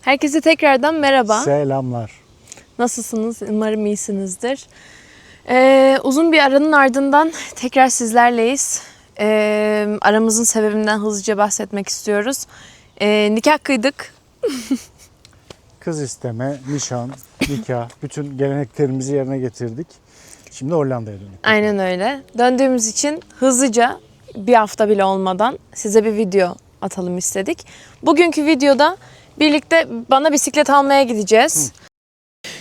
Herkese tekrardan merhaba. Selamlar. Nasılsınız? Umarım iyisinizdir. Uzun bir aranın ardından tekrar sizlerleyiz. Aramızın sebebinden hızlıca bahsetmek istiyoruz. Nikah kıydık. Kız isteme, nişan, nikah, bütün geleneklerimizi yerine getirdik. Şimdi Hollanda'ya döndük. Aynen öyle. Döndüğümüz için hızlıca bir hafta bile olmadan size bir video atalım istedik. Bugünkü videoda birlikte bana bisiklet almaya gideceğiz.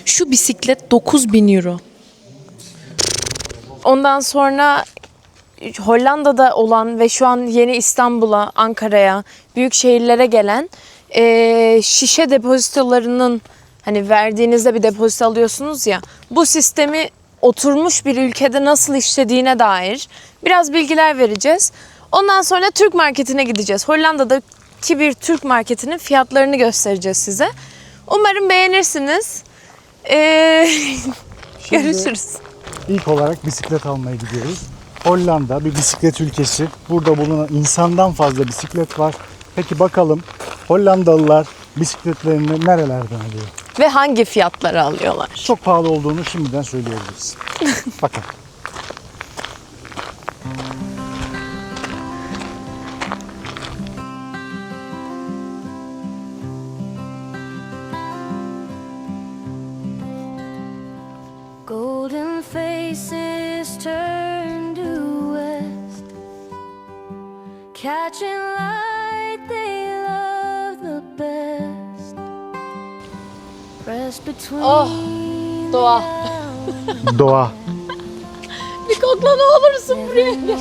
Şu bisiklet 9.000 euro. Ondan sonra Hollanda'da olan ve şu an yeni İstanbul'a, Ankara'ya, büyük şehirlere gelen şişe depozitolarının, hani verdiğinizde bir depozito alıyorsunuz ya, bu sistemi oturmuş bir ülkede nasıl işlediğine dair biraz bilgiler vereceğiz. Ondan sonra Türk marketine gideceğiz. Hollanda'daki bir Türk marketinin fiyatlarını göstereceğiz size. Umarım beğenirsiniz. Görüşürüz. İlk olarak bisiklet almaya gidiyoruz. Hollanda bir bisiklet ülkesi. Burada bulunan insandan fazla bisiklet var. Peki bakalım Hollandalılar bisikletlerini nerelerden alıyor? Ve hangi fiyatları alıyorlar? Çok pahalı olduğunu şimdiden söyleyebiliriz. Bakın. Golden faces turn to west, catching light they love the best. Pressed between Doğa. Doğa. Bir kokla ne olursun buraya gel.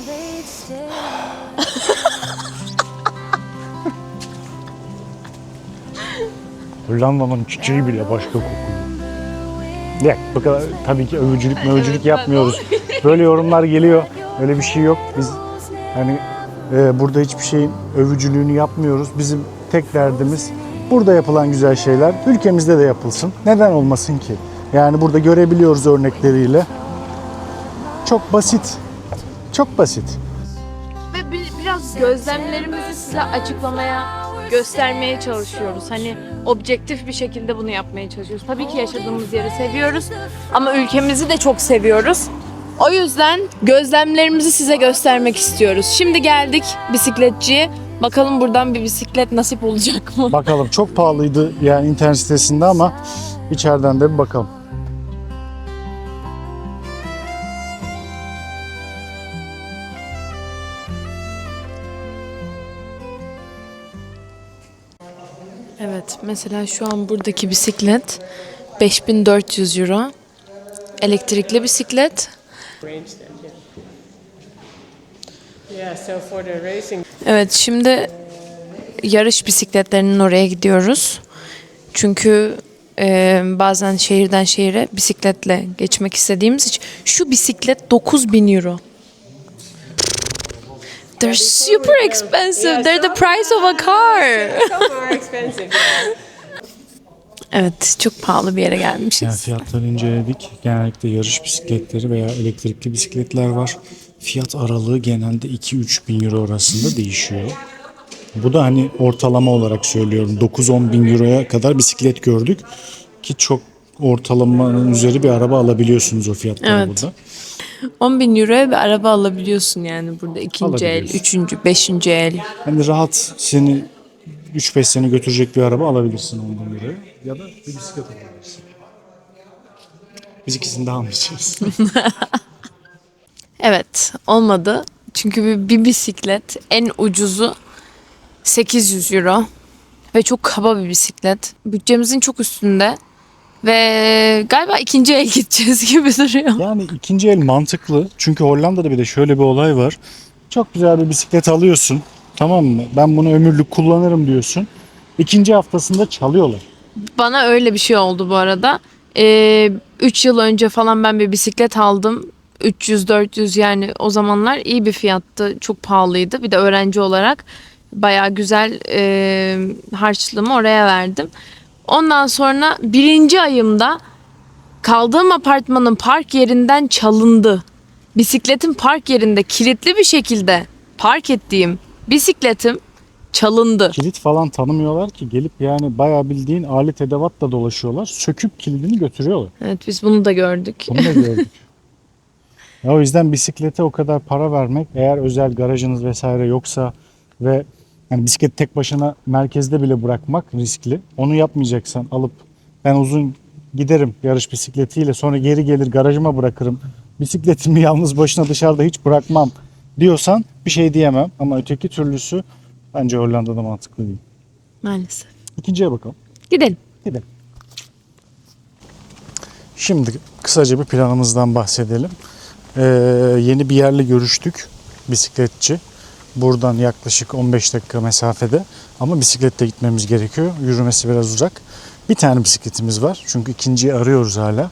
they'd stay. Hollanda'nın çiçeği bile başka kokuyor. Ya bu kadar tabii ki övücülük yapmıyoruz. Böyle yorumlar geliyor. Öyle bir şey yok. Biz hani burada hiçbir şeyin övücülüğünü yapmıyoruz. Bizim tek derdimiz burada yapılan güzel şeyler ülkemizde de yapılsın. Neden olmasın ki? Yani burada görebiliyoruz örnekleriyle. Çok basit. Çok basit. Ve biraz gözlemlerimizi size açıklamaya, göstermeye çalışıyoruz. Hani objektif bir şekilde bunu yapmaya çalışıyoruz. Tabii ki yaşadığımız yeri seviyoruz ama ülkemizi de çok seviyoruz. O yüzden gözlemlerimizi size göstermek istiyoruz. Şimdi geldik bisikletçiye. Bakalım buradan bir bisiklet nasip olacak mı? Bakalım çok pahalıydı yani internet sitesinde ama içeriden de bir bakalım. Evet, mesela şu an buradaki bisiklet 5400 euro. Elektrikli bisiklet. Yeah, so for the racing, Evet, şimdi yarış bisikletlerinin oraya gidiyoruz. Çünkü bazen şehirden şehire bisikletle geçmek istediğimiz için. Şu bisiklet 9.000 euro. They're super expensive. They're the price of a car. some are expensive. Evet, çok pahalı bir yere gelmişiz. Yani fiyatları inceledik. Genellikle yarış bisikletleri veya elektrikli bisikletler var. Fiyat aralığı genelde 2-3 bin euro arasında değişiyor. Bu da hani ortalama olarak söylüyorum. 9-10 bin euroya kadar bisiklet gördük. Ki çok ortalamanın üzeri bir araba alabiliyorsunuz o fiyatlara Evet. burada. 10.000 euroya bir araba alabiliyorsun yani burada. İkinci el, Alabiliyorsun. üçüncü, beşinci el. Hani rahat seni 3-5 sene götürecek bir araba alabilirsin ondan liraya. Ya da bir bisiklet alabilirsin. Biz ikisini de almayacağız. Evet, olmadı. Çünkü bir bisiklet en ucuzu 800 euro. Ve çok kaba bir bisiklet. Bütçemizin çok üstünde. Ve galiba ikinci el gideceğiz gibi duruyor. Yani ikinci el mantıklı. Çünkü Hollanda'da bir de şöyle bir olay var. Çok güzel bir bisiklet alıyorsun. Tamam mı? Ben bunu ömürlük kullanırım diyorsun. İkinci haftasında çalıyorlar. Bana öyle bir şey oldu bu arada. 3 yıl önce falan ben bir bisiklet aldım. 300-400 yani o zamanlar iyi bir fiyattı. Çok pahalıydı. Bir de öğrenci olarak bayağı güzel harçlığımı oraya verdim. Ondan sonra birinci ayımda kaldığım apartmanın park yerinden çalındı. Bisikletim park yerinde kilitli bir şekilde park ettiğim bisikletim Çalındı. Kilit falan tanımıyorlar ki, gelip yani bayağı bildiğin alet edevatla dolaşıyorlar. Söküp kilidini götürüyorlar. Evet, biz bunu da gördük. Bunu da gördük. Ya o yüzden bisiklete o kadar para vermek, eğer özel garajınız vesaire yoksa ve yani bisiklet tek başına merkezde bile bırakmak riskli. Onu yapmayacaksan alıp ben uzun giderim yarış bisikletiyle, sonra geri gelir garajıma bırakırım, bisikletimi yalnız başına dışarıda hiç bırakmam diyorsan bir şey diyemem. Ama öteki türlüsü bence Hollanda'da mantıklı değil. Maalesef. İkinciye bakalım. Gidelim. Gidelim. Şimdi kısaca bir planımızdan bahsedelim. Yeni bir yerle görüştük, bisikletçi. Buradan yaklaşık 15 dakika mesafede, ama bisikletle gitmemiz gerekiyor. Yürümesi biraz uzak. Bir tane bisikletimiz var çünkü ikinciyi arıyoruz hala.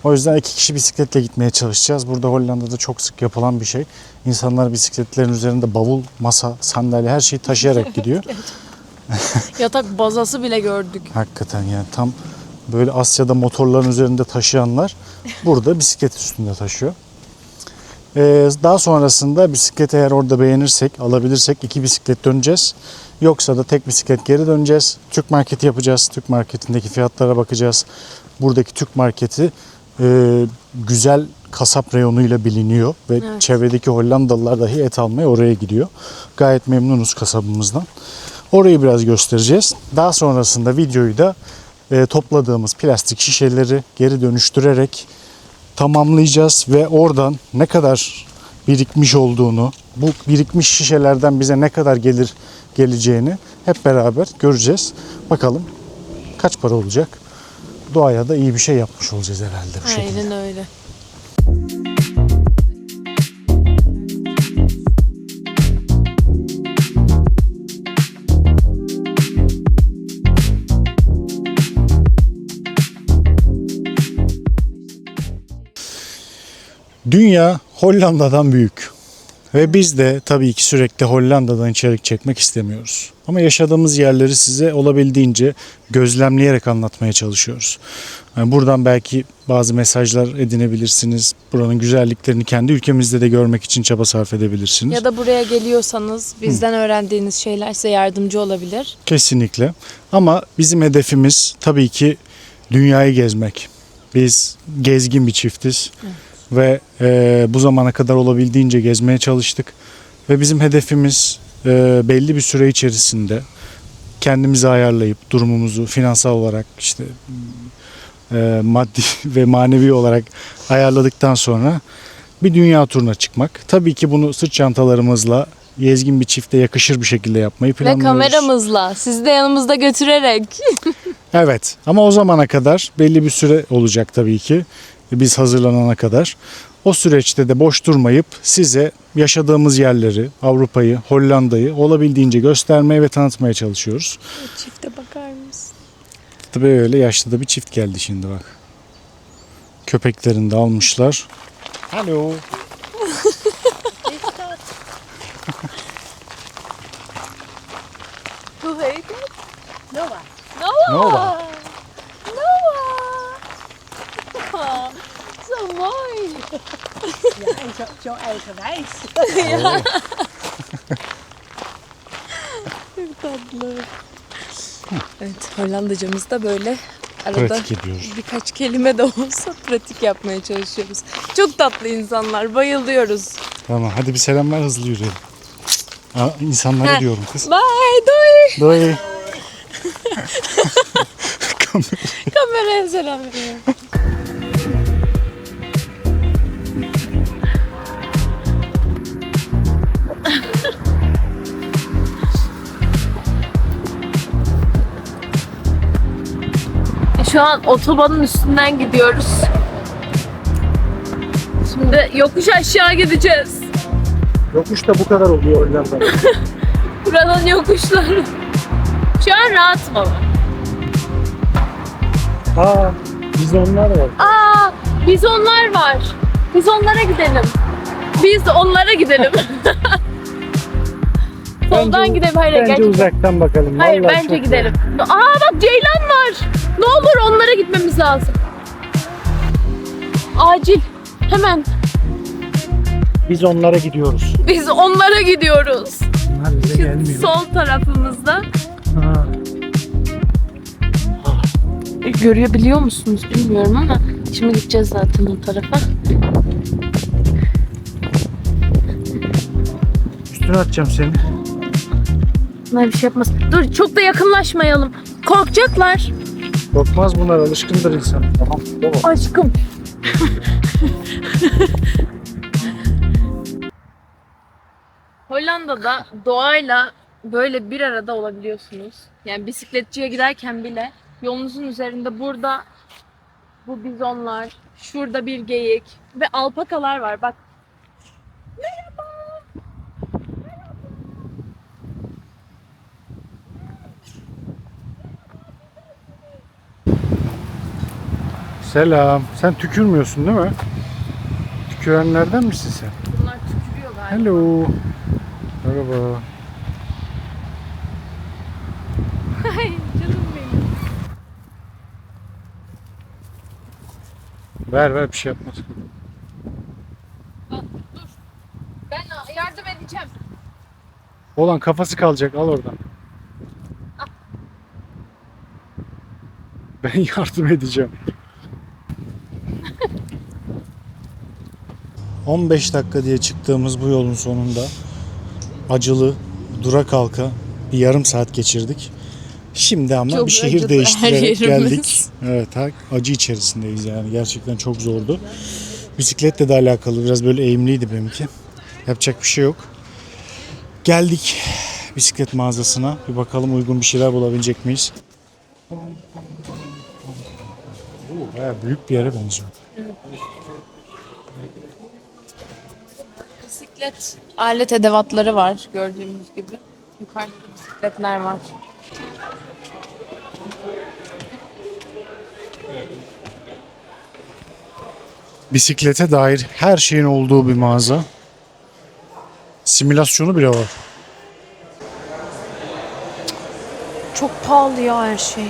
O yüzden 2 kişi bisikletle gitmeye çalışacağız. Burada Hollanda'da çok sık yapılan bir şey. İnsanlar bisikletlerin üzerinde bavul, masa, sandalye, her şeyi taşıyarak gidiyor. Yatak bazası bile gördük. Hakikaten yani tam böyle Asya'da motorların üzerinde taşıyanlar burada bisiklet üstünde taşıyor. Daha sonrasında bisikleti eğer orada beğenirsek, alabilirsek 2 bisiklet döneceğiz. Yoksa da tek bisiklet geri döneceğiz. Türk marketi yapacağız. Türk marketindeki fiyatlara bakacağız. Buradaki Türk marketi güzel kasap reyonuyla biliniyor ve Evet. çevredeki Hollandalılar dahi et almaya oraya gidiyor. Gayet memnunuz kasabımızdan. Orayı biraz göstereceğiz. Daha sonrasında videoyu da topladığımız plastik şişeleri geri dönüştürerek tamamlayacağız ve oradan ne kadar birikmiş olduğunu, bu birikmiş şişelerden bize ne kadar geleceğini hep beraber göreceğiz. Bakalım kaç para olacak? Doğaya da iyi bir şey yapmış olacağız herhalde bu şekilde. Aynen öyle. Dünya Hollanda'dan büyük. Ve biz de tabii ki sürekli Hollanda'dan içerik çekmek istemiyoruz. Ama yaşadığımız yerleri size olabildiğince gözlemleyerek anlatmaya çalışıyoruz. Yani buradan belki bazı mesajlar edinebilirsiniz. Buranın güzelliklerini kendi ülkemizde de görmek için çaba sarf edebilirsiniz. Ya da buraya geliyorsanız bizden öğrendiğiniz şeyler size yardımcı olabilir. Kesinlikle. Ama bizim hedefimiz tabii ki dünyayı gezmek. Biz gezgin bir çiftiz. Ve bu zamana kadar olabildiğince gezmeye çalıştık. Ve bizim hedefimiz belli bir süre içerisinde kendimizi ayarlayıp durumumuzu finansal olarak işte maddi ve manevi olarak ayarladıktan sonra bir dünya turuna çıkmak. Tabii ki bunu sırt çantalarımızla gezgin bir çifte yakışır bir şekilde yapmayı Ve planlıyoruz. kameramızla, sizi de yanımızda götürerek. Evet, ama o zamana kadar belli bir süre olacak tabii ki. Biz hazırlanana kadar. O süreçte de boş durmayıp size yaşadığımız yerleri, Avrupa'yı, Hollanda'yı olabildiğince göstermeye ve tanıtmaya çalışıyoruz. Çifte bakar mısın? Tabii öyle yaşlı da bir çift geldi şimdi bak. Köpeklerini de almışlar. Alo. Hoe heet het? Noah. Noah. Noah! Zo mooi! Ja, en zo eigenwijs. Çok tatlı. Evet, Hollandacamız da böyle arada Pratik ediyoruz. birkaç kelime de olsa pratik yapmaya çalışıyoruz. Çok tatlı insanlar, bayılıyoruz. Tamam, hadi bir selam ver, hızlı yürüyelim. İnsanlara diyorum kız. Bye, doy! Doy. Kameraya selam veriyorum. Şu an otobanın üstünden gidiyoruz. Şimdi yokuş aşağı gideceğiz. Yokuş da bu kadar oluyor Hollanda'da. Buranın yokuşları. Şu an rahatım ama. Aa, biz onlar var. Aa, biz onlar var. Biz onlara gidelim. Biz onlara gidelim. Soldan gidelim. Hayır, Bence gerçekten. uzaktan bakalım. Hayır, Vallahi bence çok gidelim. Aa bak, ceylan var. Ne olur onlara gitmemiz lazım. Acil. Hemen. Biz onlara gidiyoruz. Biz onlara gidiyoruz. Bunlar bize gelmiyor. Sol tarafımızda. Ha. Görebiliyor musunuz bilmiyorum ama şimdi gideceğiz zaten o tarafa. Üstüne atacağım seni. Bunlar bir şey yapmaz. Dur çok da yakınlaşmayalım. Korkacaklar. Korkmaz bunlar, alışkındır insan. Tamam. Tamam. Aşkım. Hollanda'da doğayla böyle bir arada olabiliyorsunuz. Yani bisikletçiye giderken bile yolunuzun üzerinde burada bu bizonlar, şurada bir geyik ve alpakalar var. Bak. Selam. Sen tükürmüyorsun değil mi? Tükürenlerden misin sen? Bunlar tükürüyor galiba. Hello. Merhaba. Ay canım benim. Ver bir şey yapmaz. Dur. Ben yardım edeceğim. Olan kafası kalacak, al oradan. Ben yardım edeceğim. 15 dakika diye çıktığımız bu yolun sonunda acılı dura kalka bir yarım saat geçirdik. Şimdi ama Çok bir şehir acıdı değiştirerek her yerimiz. geldik. Evet, acı içerisindeyiz yani. Gerçekten çok zordu. Bisikletle de alakalı, biraz böyle eğimliydi benimki. Yapacak bir şey yok. Geldik bisiklet mağazasına. Bir bakalım uygun bir şeyler bulabilecek miyiz? Bayağı büyük bir yere benziyor. Bisiklet alet edevatları var gördüğünüz gibi. Yukarıda bisikletler var. Bisiklete dair her şeyin olduğu bir mağaza. Simülasyonu bile var. Çok pahalı ya her şey.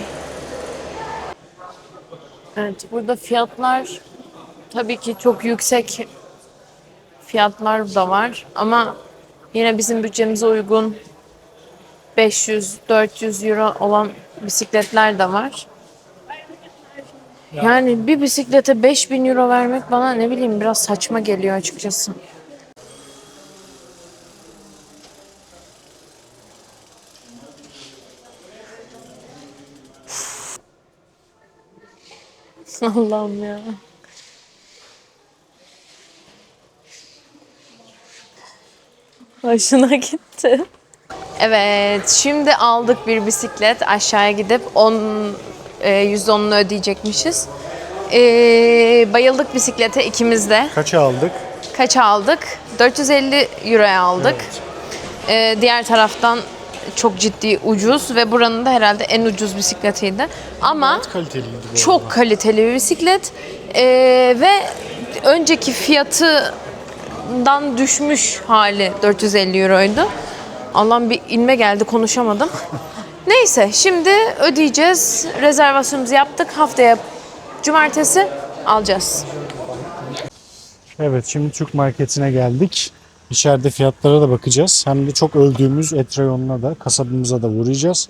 Evet, burada fiyatlar tabii ki çok yüksek fiyatlar da var ama yine bizim bütçemize uygun 500-400 euro olan bisikletler de var. Yani bir bisiklete 5000 euro vermek bana ne bileyim biraz saçma geliyor açıkçası. Allah'ım ya. Hoşuna gitti. Evet, şimdi aldık bir bisiklet. Aşağıya gidip %10'unu ödeyecekmişiz. Bayıldık bisiklete ikimiz de. Kaça aldık? Kaç aldık? 450 euroya aldık. Diğer taraftan çok ciddi ucuz ve buranın da herhalde en ucuz bisikletiydi. Ama Kaliteliydi bu çok arada. kaliteli bir bisiklet ve önceki fiyatından düşmüş hali 450 euroydu. Allah'ım bir inme geldi, konuşamadım. Neyse şimdi ödeyeceğiz. Rezervasyonumuzu yaptık. Haftaya cumartesi alacağız. Evet, şimdi Türk marketine geldik. İçeride fiyatlara da bakacağız. Hem de çok öldüğümüz et reyonuna da, kasabımıza da uğrayacağız.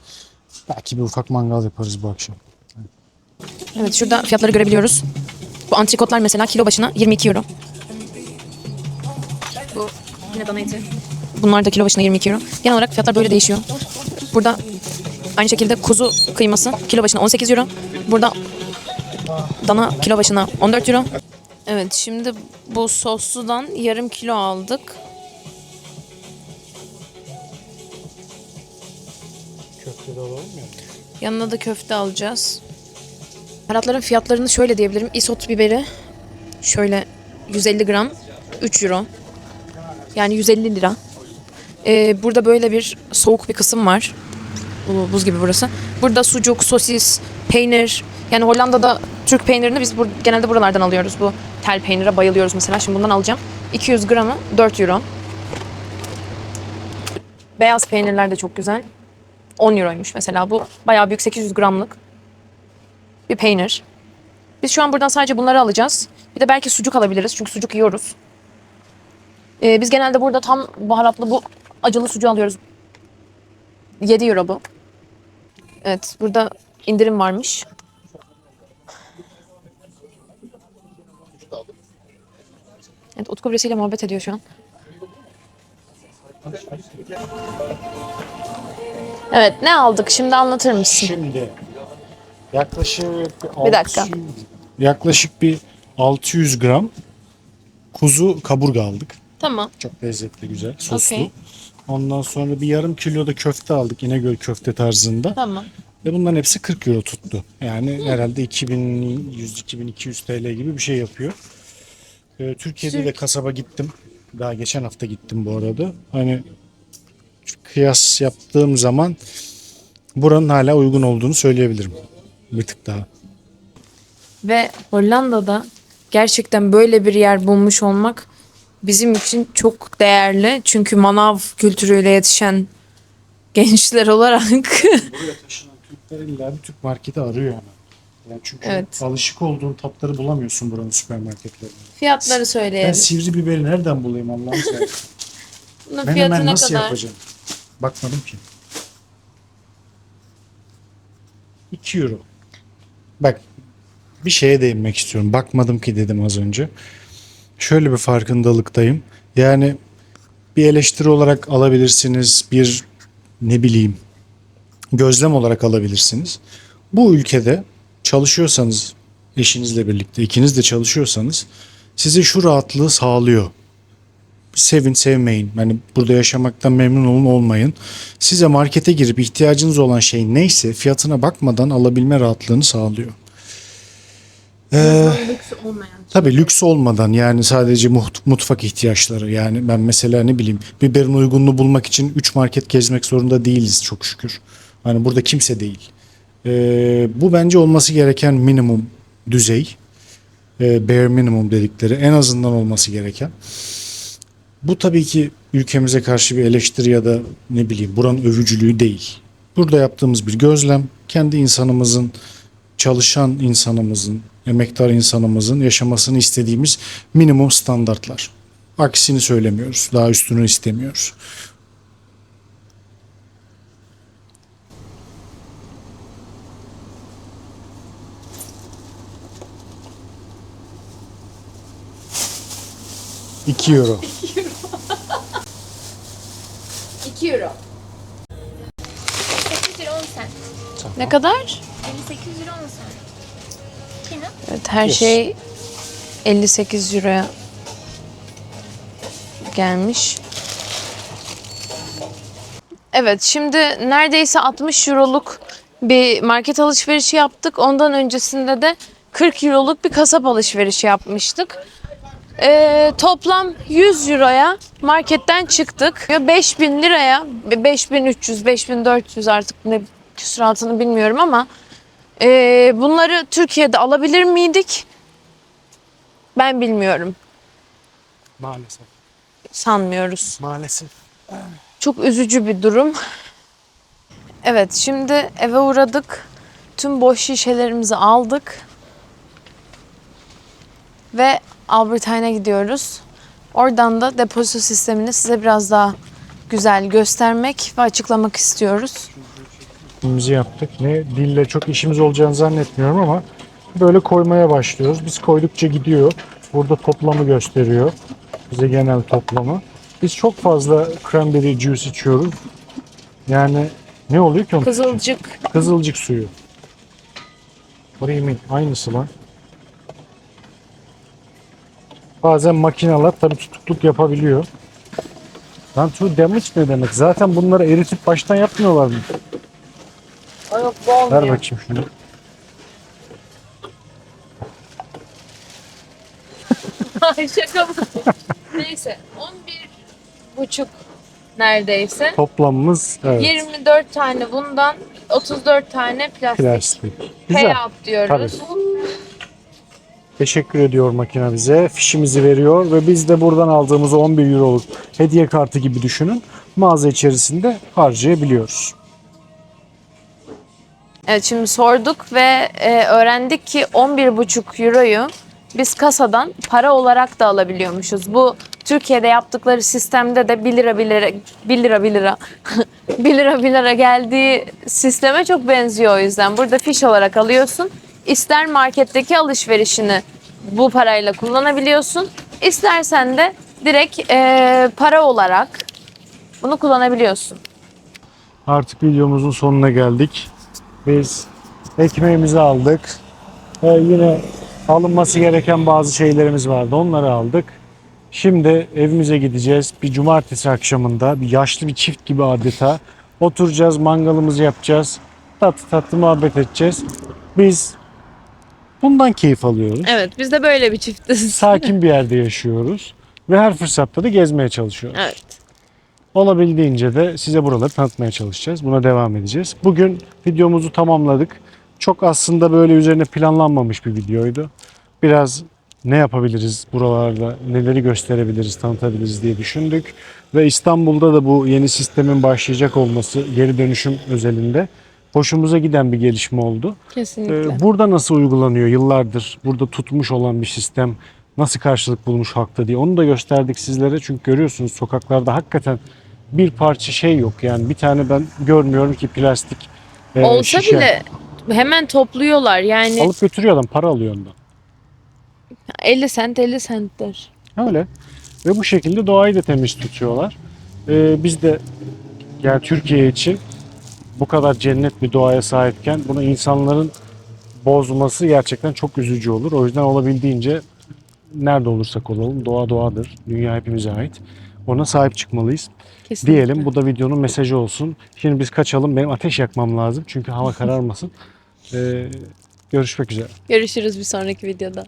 Belki bir ufak mangal yaparız bu akşam. Evet, şurada fiyatları görebiliyoruz. Bu antrikotlar mesela kilo başına 22 euro. Bu yine dana eti. Bunlar da kilo başına 22 euro. Genel olarak fiyatlar böyle değişiyor. Burada aynı şekilde kuzu kıyması kilo başına 18 euro. Burada dana kilo başına 14 euro. Evet, şimdi bu sosludan yarım kilo aldık. Köfte de alalım ya. Yanına da köfte alacağız. Baharatların fiyatlarını şöyle diyebilirim. Isot biberi şöyle 150 gram 3 euro. Yani 150 lira. Burada böyle bir soğuk bir kısım var. Buz gibi burası. Burada sucuk, sosis, peynir. Yani Hollanda'da Türk peynirini biz genelde buralardan alıyoruz. Bu tel peynire bayılıyoruz mesela. Şimdi bundan alacağım. 200 gramı 4 euro. Beyaz peynirler de çok güzel. 10 euroymuş mesela. Bu bayağı büyük 800 gramlık bir peynir. Biz şu an buradan sadece bunları alacağız. Bir de belki sucuk alabiliriz. Çünkü sucuk yiyoruz. Biz genelde burada tam baharatlı bu acılı sucuğu alıyoruz. 7 euro bu. Evet, burada indirim varmış. Evet, Utku birisiyle muhabbet ediyor şu an. Evet, ne aldık? Şimdi anlatır mısın? Şimdi yaklaşık Bir dakika. yaklaşık bir 600 gram kuzu kaburga aldık. Tamam. Çok lezzetli, güzel, soslu. Okey. Ondan sonra bir yarım kilo da köfte aldık İnegöl köfte tarzında. Tamam. Ve bunların hepsi 40 euro tuttu. Yani herhalde 2100-2200 TL gibi bir şey yapıyor. Türkiye'de de kasaba gittim. Daha geçen hafta gittim bu arada. Hani kıyas yaptığım zaman buranın hala uygun olduğunu söyleyebilirim. Bir tık daha. Ve Hollanda'da gerçekten böyle bir yer bulmuş olmak bizim için çok değerli. Çünkü manav kültürüyle yetişen gençler olarak Buraya taşınan Türkler illa bir Türk marketi arıyor yani. Yani çünkü Evet. alışık olduğun tatları bulamıyorsun buranın süpermarketlerinde. fiyatları Ben söyleyelim. sivri biberi nereden bulayım Allah'ını seversen? Bunun Ben fiyatı hemen ne nasıl kadar? yapacağım? Bakmadım ki. 2 euro. Bak, bir şeye değinmek istiyorum. Bakmadım ki dedim az önce. Şöyle bir farkındalıktayım. Yani bir eleştiri olarak alabilirsiniz. Bir ne bileyim gözlem olarak alabilirsiniz. Bu ülkede çalışıyorsanız eşinizle birlikte ikiniz de çalışıyorsanız size şu rahatlığı sağlıyor. Sevin sevmeyin. Yani burada yaşamaktan memnun olun olmayın. Size markete girip ihtiyacınız olan şey neyse fiyatına bakmadan alabilme rahatlığını sağlıyor. Tabii lüks olmadan yani sadece mutfak ihtiyaçları. Yani ben mesela ne bileyim biberin uygunluğu bulmak için 3 market gezmek zorunda değiliz çok şükür. Hani burada kimse değil. Bu bence olması gereken minimum düzey. Bare minimum dedikleri en azından olması gereken. Bu tabii ki ülkemize karşı bir eleştiri ya da ne bileyim buranın övücülüğü değil. Burada yaptığımız bir gözlem kendi insanımızın, çalışan insanımızın, emektar insanımızın yaşamasını istediğimiz minimum standartlar. Aksini söylemiyoruz. Daha üstünü istemiyoruz. €2. 2 euro. 8 lira 10 cent. Ne kadar? 58 lira 10 cent. Kina? Evet, her şey 58 euroya gelmiş. Evet, şimdi neredeyse 60 euroluk bir market alışverişi yaptık. Ondan öncesinde de 40 euroluk bir kasap alışverişi yapmıştık. Toplam 100 euroya marketten çıktık. 5000 liraya, 5300, 5400 artık ne küsuratını bilmiyorum ama bunları Türkiye'de alabilir miydik? Ben bilmiyorum. Maalesef. Sanmıyoruz. Maalesef. Çok üzücü bir durum. Evet, şimdi eve uğradık. Tüm boş şişelerimizi aldık. Ve Albert Heijn'e gidiyoruz. Oradan da depozito sistemini size biraz daha güzel göstermek ve açıklamak istiyoruz. İşimizi yaptık. Ne dille çok işimiz olacağını zannetmiyorum ama böyle koymaya başlıyoruz. Biz koydukça gidiyor. Burada toplamı gösteriyor. Bize genel toplamı. Biz çok fazla cranberry juice içiyoruz. Yani ne oluyor ki onun? Kızılcık. Kızılcık suyu. What do you mean? Aynısı lan. Bazen makineler tabii tutukluk yapabiliyor. Lan too damage ne demek? Zaten bunları eritip baştan yapmıyorlar mı? Yok, bu Ver olmuyor. bakayım şunu. Ay, şaka mı? Neyse, 11,5 neredeyse. Toplamımız evet, 24 tane bundan, 34 tane plastik. plastik. Güzel. Payout diyoruz. Teşekkür ediyor makine bize. Fişimizi veriyor ve biz de buradan aldığımız 11 euroluk hediye kartı gibi düşünün. Mağaza içerisinde harcayabiliyoruz. Evet, şimdi sorduk ve öğrendik ki 11,5 euroyu biz kasadan para olarak da alabiliyormuşuz. Bu Türkiye'de yaptıkları sistemde de 1 lira 1 lira geldiği sisteme çok benziyor o yüzden. Burada fiş olarak alıyorsun. İster marketteki alışverişini bu parayla kullanabiliyorsun. İstersen de direkt para olarak bunu kullanabiliyorsun. Artık videomuzun sonuna geldik. Biz ekmeğimizi aldık. Yine alınması gereken bazı şeylerimiz vardı. Onları aldık. Şimdi evimize gideceğiz. Bir cumartesi akşamında bir yaşlı bir çift gibi adeta oturacağız, mangalımızı yapacağız. Tatlı tatlı muhabbet edeceğiz. Biz bundan keyif alıyoruz. Evet, biz de böyle bir çiftiz. Sakin bir yerde yaşıyoruz ve her fırsatta da gezmeye çalışıyoruz. Evet. Olabildiğince de size buraları tanıtmaya çalışacağız. Buna devam edeceğiz. Bugün videomuzu tamamladık. Çok aslında böyle üzerine planlanmamış bir videoydu. Biraz ne yapabiliriz buralarda, neleri gösterebiliriz, tanıtabiliriz diye düşündük. Ve İstanbul'da da bu yeni sistemin başlayacak olması geri dönüşüm özelinde hoşumuza giden bir gelişme oldu. Kesinlikle. Burada nasıl uygulanıyor yıllardır burada tutmuş olan bir sistem nasıl karşılık bulmuş halkta diye onu da gösterdik sizlere. Çünkü görüyorsunuz sokaklarda hakikaten bir parça şey yok. Yani bir tane ben görmüyorum ki plastik Olsa şişe. bile hemen topluyorlar. Yani Alıp götürüyor adam, para alıyor ondan. 50 sent 50 centtir. Öyle. Ve bu şekilde doğayı da temiz tutuyorlar. Biz de yani Türkiye için bu kadar cennet bir doğaya sahipken bunu insanların bozması gerçekten çok üzücü olur. O yüzden olabildiğince nerede olursak olalım doğa doğadır. Dünya hepimize ait. Ona sahip çıkmalıyız. Kesinlikle. Diyelim, bu da videonun mesajı olsun. Şimdi biz kaçalım. Benim ateş yakmam lazım. Çünkü hava kararmasın. Görüşmek üzere. Görüşürüz bir sonraki videoda.